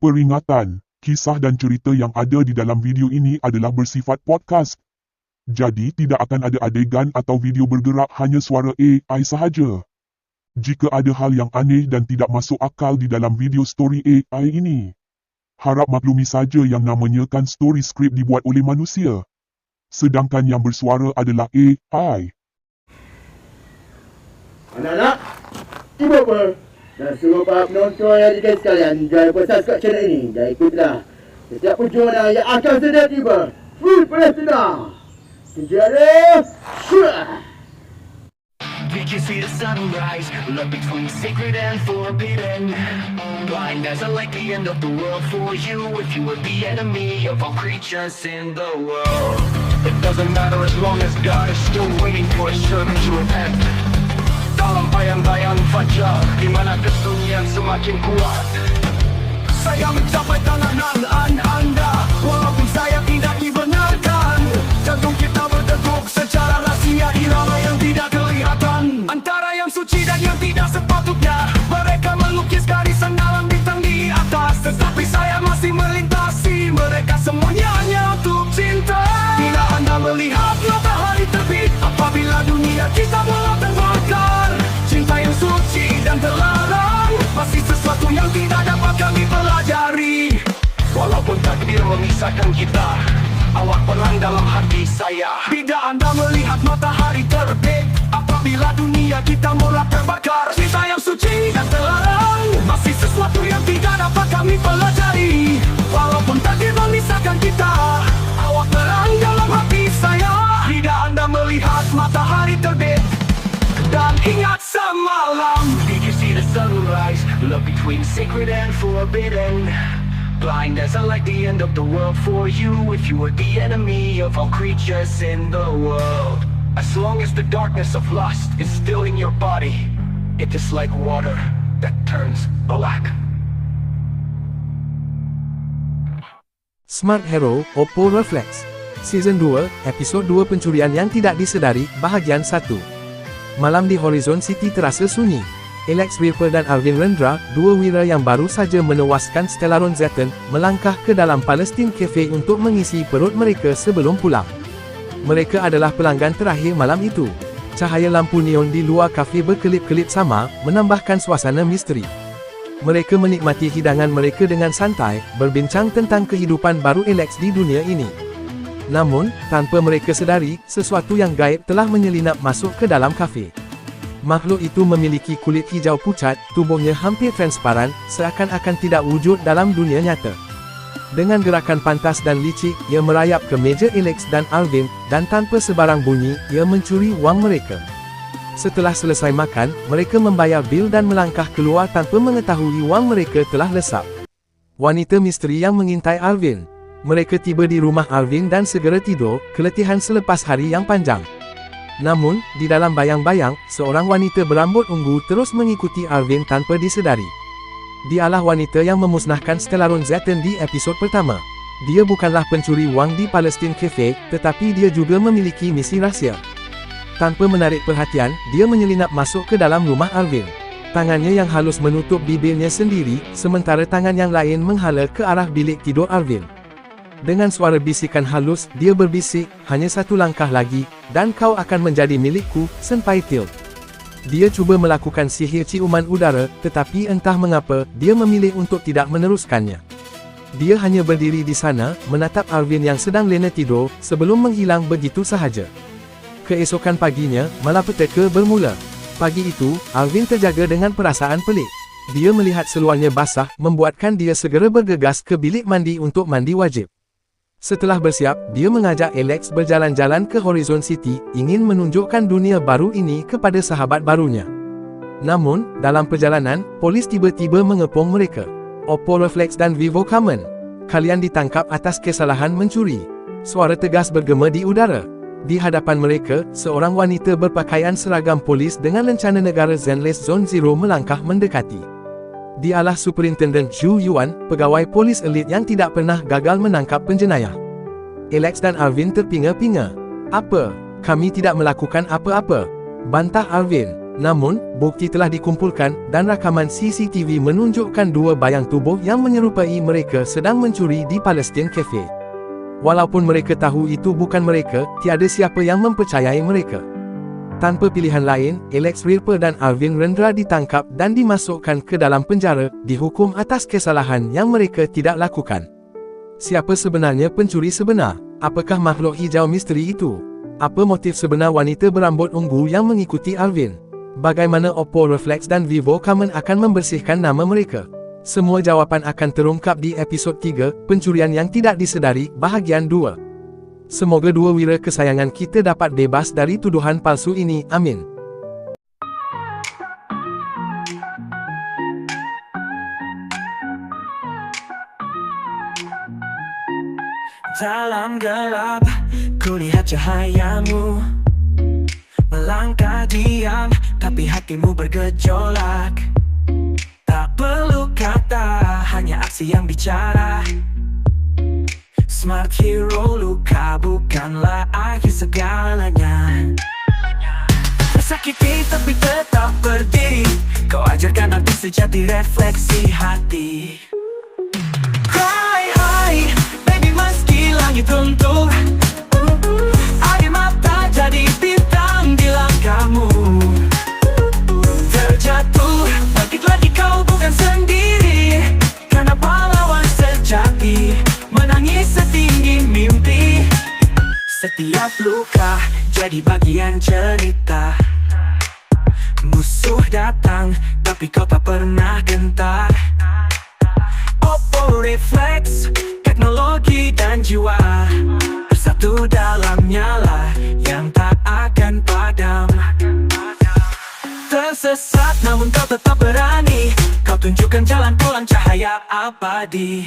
Peringatan, kisah dan cerita yang ada di dalam video ini adalah bersifat podcast. Jadi tidak akan ada adegan atau video bergerak, hanya suara AI sahaja. Jika ada hal yang aneh dan tidak masuk akal di dalam video story AI ini, harap maklumi saja yang namanya kan story script dibuat oleh manusia. Sedangkan yang bersuara adalah AI. Anak-anak, cuba apa? Dan suruh para penonton yang dikenal sekalian jangan puas kat channel ini. Dan ikutlah setiap perjuangan yang akan sedang tiba. Full Palestina. Sejarah Syurah. Did you see the sunrise? Love between sacred and forbidden. Blind as a light, the end of the world for you. If you were the enemy of all creatures in the world, it doesn't matter as long as God is still waiting for his servant to repent. Dalam bayang-bayang fajar, di mana kesunyian semakin kuat, saya mencapai tangan anda. Walaupun saya tidak dibenarkan, jantung kita berdegup secara rahasia, irama yang tidak kelihatan antara yang suci dan yang tidak sepatutnya. Mereka melukis garisan dalam bintang di atas, tetapi saya masih melintasi mereka semuanya hanya untuk cinta. Bila anda melihat matahari terbit, apabila dunia kita mulai terbakar, cinta yang suci dan terlarang masih sesuatu yang tidak dapat kami pelajari. Walaupun takdir memisahkan kita, awak perang dalam hati saya. Bila anda melihat matahari terbit, apabila dunia kita mulai terbakar, cinta yang suci dan terlarang masih sesuatu yang tidak dapat kami pelajari. Walaupun takdir memisahkan kita, awak perang dalam hati saya. Bila anda melihat matahari terbit dan ingat semalam, did you see the sunrise? Love between sacred and forbidden. Blind as a light, the end of the world for you. If you were the enemy of all creatures in the world, as long as the darkness of lust is still in your body, it is like water that turns black. Smart Hero Oppo Reflex Season 2, Episod 2 Pencurian yang tidak disedari, Bahagian 1. Malam di Horizon City terasa sunyi. Alex Ripper dan Arvind Rendra, dua wira yang baru saja menewaskan Stellaron Zeton, melangkah ke dalam Palestine Cafe untuk mengisi perut mereka sebelum pulang. Mereka adalah pelanggan terakhir malam itu. Cahaya lampu neon di luar kafe berkelip-kelip sama, menambahkan suasana misteri. Mereka menikmati hidangan mereka dengan santai, berbincang tentang kehidupan baru Alex di dunia ini. Namun, tanpa mereka sedari, sesuatu yang gaib telah menyelinap masuk ke dalam kafe. Makhluk itu memiliki kulit hijau pucat, tubuhnya hampir transparan, seakan-akan tidak wujud dalam dunia nyata. Dengan gerakan pantas dan licik, ia merayap ke meja Alex dan Arvind, dan tanpa sebarang bunyi, ia mencuri wang mereka. Setelah selesai makan, mereka membayar bil dan melangkah keluar tanpa mengetahui wang mereka telah lesap. Wanita misteri yang mengintai Arvind. Mereka tiba di rumah Arvind dan segera tidur, keletihan selepas hari yang panjang. Namun, di dalam bayang-bayang, seorang wanita berambut ungu terus mengikuti Arvind tanpa disedari. Dialah wanita yang memusnahkan Stellaron Zeton di episod pertama. Dia bukanlah pencuri wang di Palestine Cafe, tetapi dia juga memiliki misi rahsia. Tanpa menarik perhatian, dia menyelinap masuk ke dalam rumah Arvind. Tangannya yang halus menutup bibirnya sendiri, sementara tangan yang lain menghala ke arah bilik tidur Arvind. Dengan suara bisikan halus, dia berbisik, hanya satu langkah lagi, dan kau akan menjadi milikku, Senpai Tilt. Dia cuba melakukan sihir ciuman udara, tetapi entah mengapa, dia memilih untuk tidak meneruskannya. Dia hanya berdiri di sana, menatap Arvind yang sedang lena tidur, sebelum menghilang begitu sahaja. Keesokan paginya, malapetaka bermula. Pagi itu, Arvind terjaga dengan perasaan pelik. Dia melihat seluarnya basah, membuatkan dia segera bergegas ke bilik mandi untuk mandi wajib. Setelah bersiap, dia mengajak Alex berjalan-jalan ke Horizon City, ingin menunjukkan dunia baru ini kepada sahabat barunya. Namun, dalam perjalanan, polis tiba-tiba mengepung mereka. Oppo Reflex dan Vivo Common. Kalian ditangkap atas kesalahan mencuri. Suara tegas bergema di udara. Di hadapan mereka, seorang wanita berpakaian seragam polis dengan lencana negara Zenless Zone Zero melangkah mendekati. Dialah Superintendent Zhu Yuan, pegawai polis elit yang tidak pernah gagal menangkap penjenayah. Alex dan Arvind terpinga-pinga. Apa? Kami tidak melakukan apa-apa, bantah Arvind. Namun, bukti telah dikumpulkan dan rakaman CCTV menunjukkan dua bayang tubuh yang menyerupai mereka sedang mencuri di Palestine Cafe. Walaupun mereka tahu itu bukan mereka, tiada siapa yang mempercayai mereka. Tanpa pilihan lain, Alex Ripper dan Arvind Rendra ditangkap dan dimasukkan ke dalam penjara, dihukum atas kesalahan yang mereka tidak lakukan. Siapa sebenarnya pencuri sebenar? Apakah makhluk hijau misteri itu? Apa motif sebenar wanita berambut ungu yang mengikuti Arvind? Bagaimana Oppo Reflex dan Vivo Common akan membersihkan nama mereka? Semua jawapan akan terungkap di episod 3, Pencurian yang Tidak Disedari, bahagian 2. Semoga dua wira kesayangan kita dapat bebas dari tuduhan palsu ini, amin. Dalam gelap, kulihat cahayamu melangkah diam, tapi hatimu bergejolak. Tak perlu kata, hanya aksi yang bicara. Smart hero, luka bukanlah akhir segalanya. Tersakiti tapi tetap berdiri, kau ajarkan arti sejati refleksi hati. Cry high, baby meski langit runtuh, air mata jadi bintang di langkahmu. Terjatuh, bangkit lagi kau bukan sendiri, karena pahlawan sejati menangis setinggi mimpi. Setiap luka jadi bagian cerita. Musuh datang, tapi kau tak pernah gentar. Oppo Reflex, teknologi dan jiwa bersatu dalam nyala yang tak akan padam. Tersesat namun kau tetap berani, kau tunjukkan jalan pulang cahaya abadi.